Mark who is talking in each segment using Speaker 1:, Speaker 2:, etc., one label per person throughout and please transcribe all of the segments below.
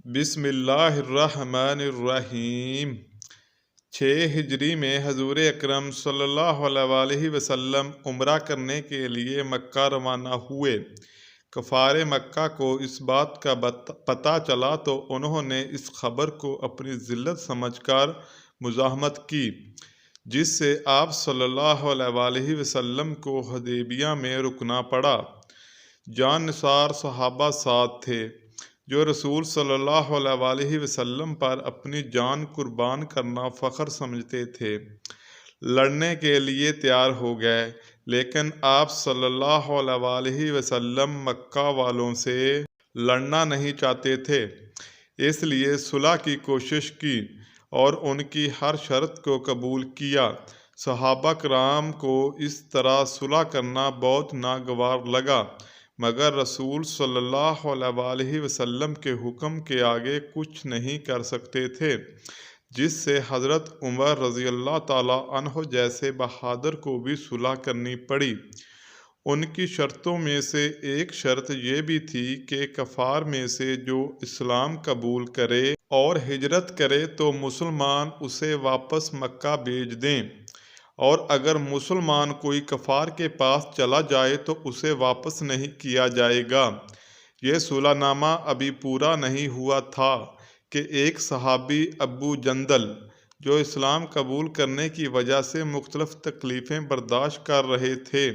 Speaker 1: بسم اللہ الرحمن الرحیم 6 ہجری میں حضور اکرم صلی اللہ علیہ وسلم عمرہ کرنے کے لیے مکہ روانہ ہوئے۔ کفار مکہ کو اس بات کا پتہ چلا تو انہوں نے اس خبر کو اپنی ذلت سمجھ کر مزاحمت کی، جس سے آپ صلی اللہ علیہ وسلم کو حدیبیہ میں رکنا پڑا۔ جان نثار صحابہ ساتھ تھے جو رسول صلی اللہ علیہ وسلم پر اپنی جان قربان کرنا فخر سمجھتے تھے، لڑنے کے لیے تیار ہو گئے، لیکن آپ صلی اللہ علیہ وسلم مکہ والوں سے لڑنا نہیں چاہتے تھے، اس لیے صلح کی کوشش کی اور ان کی ہر شرط کو قبول کیا۔ صحابہ کرام کو اس طرح صلح کرنا بہت ناگوار لگا، مگر رسول صلی اللہ علیہ وسلم کے حکم کے آگے کچھ نہیں کر سکتے تھے، جس سے حضرت عمر رضی اللہ تعالیٰ عنہ جیسے بہادر کو بھی صلح کرنی پڑی۔ ان کی شرطوں میں سے ایک شرط یہ بھی تھی کہ کفار میں سے جو اسلام قبول کرے اور ہجرت کرے تو مسلمان اسے واپس مکہ بھیج دیں، اور اگر مسلمان کوئی کفار کے پاس چلا جائے تو اسے واپس نہیں کیا جائے گا۔ یہ صلح نامہ ابھی پورا نہیں ہوا تھا کہ ایک صحابی ابو جندل، جو اسلام قبول کرنے کی وجہ سے مختلف تکلیفیں برداشت کر رہے تھے،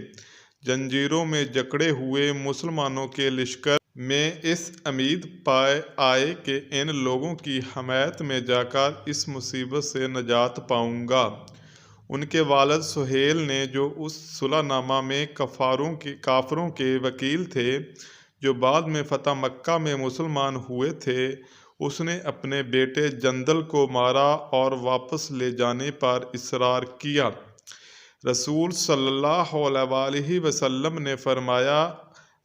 Speaker 1: زنجیروں میں جکڑے ہوئے مسلمانوں کے لشکر میں اس امید پائے آئے کہ ان لوگوں کی حمایت میں جا کر اس مصیبت سے نجات پاؤں گا۔ ان کے والد سہیل نے، جو اس صلح نامہ میں کافروں کے وکیل تھے، جو بعد میں فتح مکہ میں مسلمان ہوئے تھے، اس نے اپنے بیٹے جندل کو مارا اور واپس لے جانے پر اصرار کیا۔ رسول صلی اللہ علیہ وسلم نے فرمایا،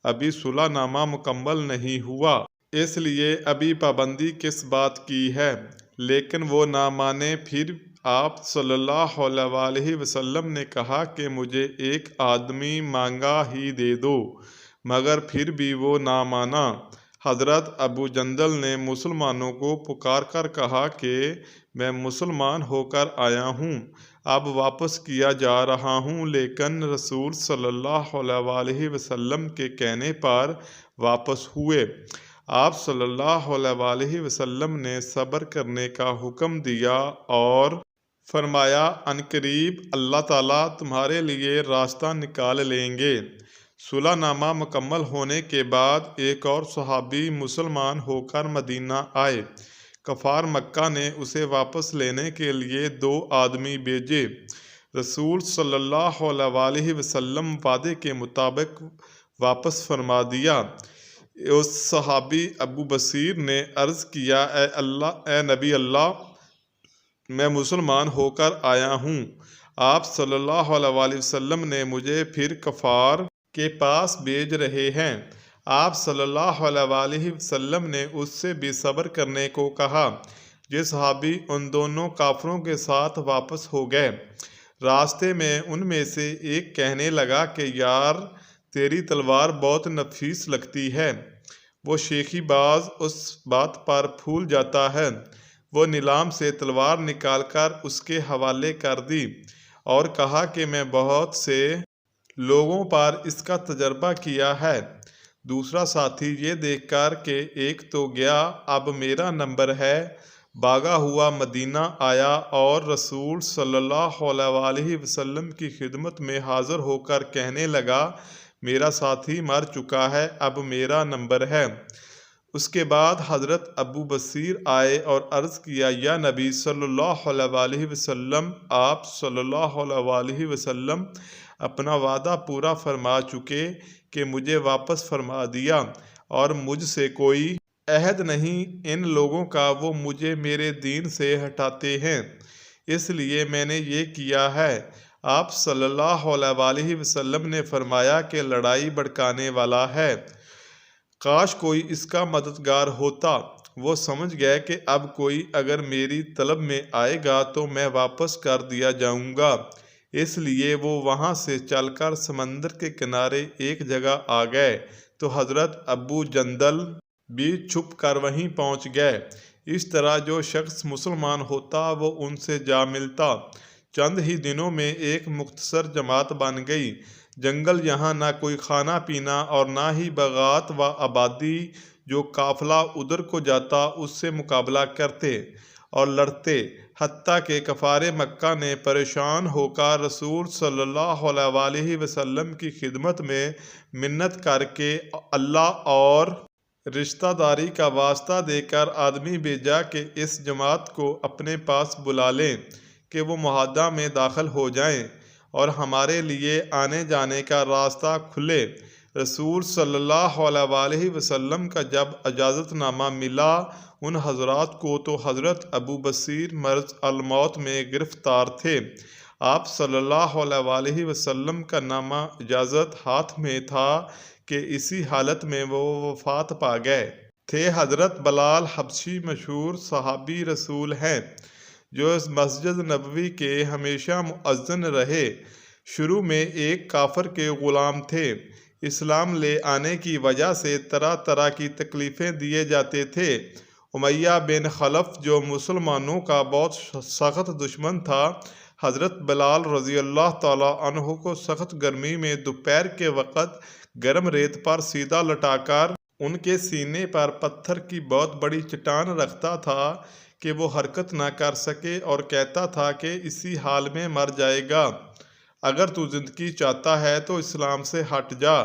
Speaker 1: ابھی صلح نامہ مکمل نہیں ہوا، اس لیے ابھی پابندی کس بات کی ہے؟ لیکن وہ نہ مانے۔ پھر آپ صلی اللہ علیہ وسلم نے کہا کہ مجھے ایک آدمی مانگا ہی دے دو، مگر پھر بھی وہ نہ مانا۔ حضرت ابو جندل نے مسلمانوں کو پکار کر کہا کہ میں مسلمان ہو کر آیا ہوں، اب واپس کیا جا رہا ہوں، لیکن رسول صلی اللہ علیہ وسلم کے کہنے پر واپس ہوئے۔ آپ صلی اللہ علیہ وسلم نے صبر کرنے کا حکم دیا اور فرمایا، عنقریب اللہ تعالیٰ تمہارے لیے راستہ نکال لیں گے۔ صلح نامہ مکمل ہونے کے بعد ایک اور صحابی مسلمان ہو کر مدینہ آئے۔ کفار مکہ نے اسے واپس لینے کے لیے 2 آدمی بھیجے۔ رسول صلی اللہ علیہ وسلم وعدے کے مطابق واپس فرما دیا۔ اس صحابی ابو بصیر نے عرض کیا، اے نبی اللہ، میں مسلمان ہو کر آیا ہوں۔ آپ صلی اللہ علیہ وسلم نے مجھے پھر کفار کے پاس بھیج رہے ہیں۔ آپ صلی اللہ علیہ وسلم نے اس سے بھی صبر کرنے کو کہا۔ یہ صحابی ان دونوں کافروں کے ساتھ واپس ہو گئے۔ راستے میں ان میں سے ایک کہنے لگا کہ یار، تیری تلوار بہت نفیس لگتی ہے۔ وہ شیخی باز اس بات پر پھول جاتا ہے۔ وہ نیلام سے تلوار نکال کر اس کے حوالے کر دی اور کہا کہ میں بہت سے لوگوں پر اس کا تجربہ کیا ہے۔ دوسرا ساتھی یہ دیکھ کر کہ ایک تو گیا، اب میرا نمبر ہے، بھاگا ہوا مدینہ آیا اور رسول صلی اللہ علیہ وسلم کی خدمت میں حاضر ہو کر کہنے لگا، میرا ساتھی مر چکا ہے، اب میرا نمبر ہے۔ اس کے بعد حضرت ابو بصیر آئے اور عرض کیا، یا نبی صلی اللہ علیہ وسلم، آپ صلی اللہ علیہ وسلم اپنا وعدہ پورا فرما چکے کہ مجھے واپس فرما دیا، اور مجھ سے کوئی عہد نہیں ان لوگوں کا، وہ مجھے میرے دین سے ہٹاتے ہیں، اس لیے میں نے یہ کیا ہے۔ آپ صلی اللہ علیہ وسلم نے فرمایا کہ لڑائی بھڑکانے والا ہے، کاش کوئی اس کا مددگار ہوتا۔ وہ سمجھ گئے کہ اب کوئی اگر میری طلب میں آئے گا تو میں واپس کر دیا جاؤں گا، اس لیے وہ وہاں سے چل کر سمندر کے کنارے ایک جگہ آ گئے تو حضرت ابو جندل بھی چھپ کر وہیں پہنچ گئے۔ اس طرح جو شخص مسلمان ہوتا وہ ان سے جا ملتا۔ چند ہی دنوں میں ایک مختصر جماعت بن گئی۔ جنگل، یہاں نہ کوئی کھانا پینا اور نہ ہی باغات و آبادی۔ جو قافلہ ادھر کو جاتا اس سے مقابلہ کرتے اور لڑتے، حتیٰ کہ کفار مکہ نے پریشان ہو کر رسول صلی اللہ علیہ وآلہ وسلم کی خدمت میں منت کر کے اللہ اور رشتہ داری کا واسطہ دے کر آدمی بھیجا کہ اس جماعت کو اپنے پاس بلا لیں کہ وہ معاہدہ میں داخل ہو جائیں اور ہمارے لیے آنے جانے کا راستہ کھلے۔ رسول صلی اللہ علیہ وآلہ وسلم کا جب اجازت نامہ ملا ان حضرات کو تو حضرت ابو بصیر مرض الموت میں گرفتار تھے۔ آپ صلی اللہ علیہ وآلہ وسلم کا نامہ اجازت ہاتھ میں تھا کہ اسی حالت میں وہ وفات پا گئے تھے۔ حضرت بلال حبشی مشہور صحابی رسول ہیں جو اس مسجد نبوی کے ہمیشہ مؤذن رہے۔ شروع میں ایک کافر کے غلام تھے۔ اسلام لے آنے کی وجہ سے طرح طرح کی تکلیفیں دیے جاتے تھے۔ امیہ بن خلف جو مسلمانوں کا بہت سخت دشمن تھا، حضرت بلال رضی اللہ تعالیٰ عنہ کو سخت گرمی میں دوپہر کے وقت گرم ریت پر سیدھا لٹا کر ان کے سینے پر پتھر کی بہت بڑی چٹان رکھتا تھا کہ وہ حرکت نہ کر سکے اور کہتا تھا کہ اسی حال میں مر جائے گا، اگر تو زندگی چاہتا ہے تو اسلام سے ہٹ جا۔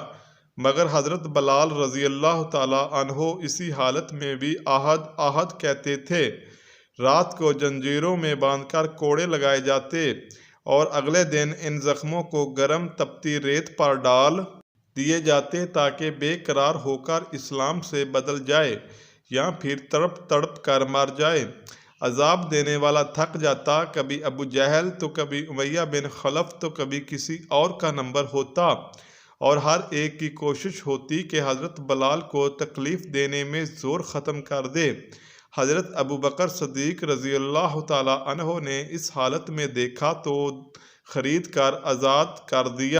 Speaker 1: مگر حضرت بلال رضی اللہ تعالیٰ عنہ اسی حالت میں بھی احد احد کہتے تھے۔ رات کو زنجیروں میں باندھ کر کوڑے لگائے جاتے اور اگلے دن ان زخموں کو گرم تپتی ریت پر ڈال دیے جاتے تاکہ بے قرار ہو کر اسلام سے بدل جائے یا پھر تڑپ تڑپ کر مر جائے۔ عذاب دینے والا تھک جاتا، کبھی ابو جہل تو کبھی امیہ بن خلف تو کبھی کسی اور کا نمبر ہوتا اور ہر ایک کی کوشش ہوتی کہ حضرت بلال کو تکلیف دینے میں زور ختم کر دے۔ حضرت ابو بکر صدیق رضی اللہ تعالیٰ عنہ نے اس حالت میں دیکھا تو خرید کر آزاد کر دیا۔